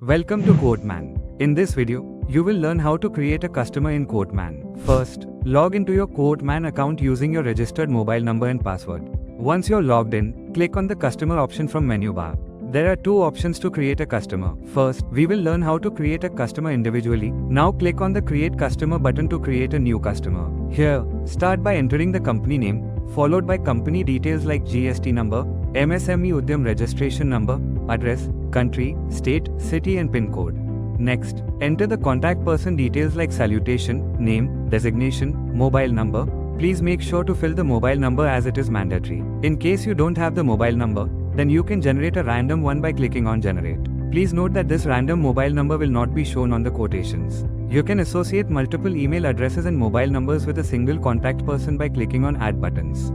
Welcome to QuoteMan. In this video, you will learn how to create a customer in QuoteMan. First, log into your QuoteMan account using your registered mobile number and password. Once you're logged in, click on the customer option from menu bar. There are two options to create a customer. First, we will learn how to create a customer individually. Now click on the Create Customer button to create a new customer. Here, start by entering the company name, followed by company details like GST number, MSME Udyam registration number, address, country, state, city and PIN code. Next, enter the contact person details like salutation, name, designation, mobile number. Please make sure to fill the mobile number as it is mandatory. In case you don't have the mobile number, then you can generate a random one by clicking on generate. Please note that this random mobile number will not be shown on the quotations. You can associate multiple email addresses and mobile numbers with a single contact person by clicking on add buttons.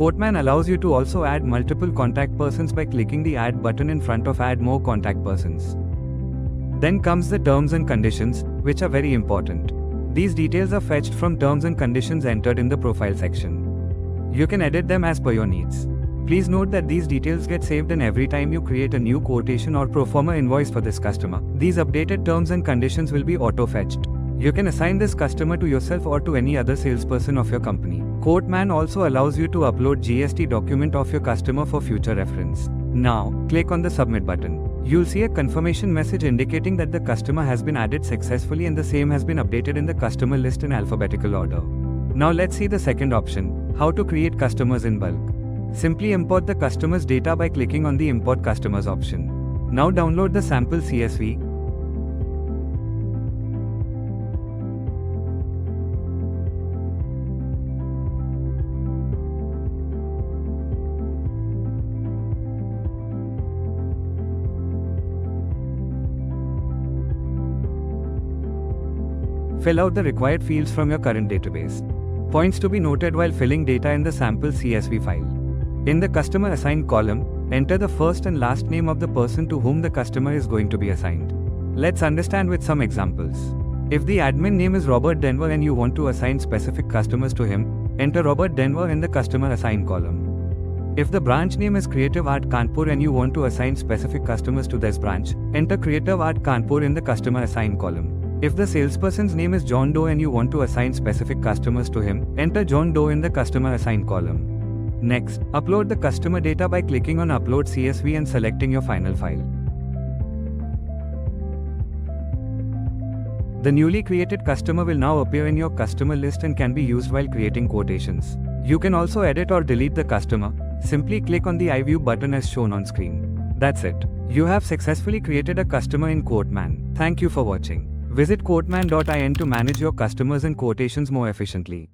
QuoteMan allows you to also add multiple contact persons by clicking the add button in front of add more contact persons. Then comes the terms and conditions, which are very important. These details are fetched from terms and conditions entered in the profile section. You can edit them as per your needs. Please note that these details get saved and every time you create a new quotation or pro forma invoice for this customer, these updated terms and conditions will be auto-fetched. You can assign this customer to yourself or to any other salesperson of your company. QuoteMan also allows you to upload GST document of your customer for future reference. Now, click on the submit button. You'll see a confirmation message indicating that the customer has been added successfully and the same has been updated in the customer list in alphabetical order. Now let's see the second option, how to create customers in bulk. Simply import the customer's data by clicking on the import customers option. Now download the sample CSV. Fill out the required fields from your current database. Points to be noted while filling data in the sample CSV file. In the customer assigned column, enter the first and last name of the person to whom the customer is going to be assigned. Let's understand with some examples. If the admin name is Robert Denver and you want to assign specific customers to him, enter Robert Denver in the customer assigned column. If the branch name is Creative Art Kanpur and you want to assign specific customers to this branch, enter Creative Art Kanpur in the customer assigned column. If the salesperson's name is John Doe and you want to assign specific customers to him, enter John Doe in the customer assigned column. Next, upload the customer data by clicking on Upload CSV and selecting your final file. The newly created customer will now appear in your customer list and can be used while creating quotations. You can also edit or delete the customer. Simply click on the I View button as shown on screen. That's it. You have successfully created a customer in QuoteMan. Thank you for watching. Visit quoteman.in to manage your customers and quotations more efficiently.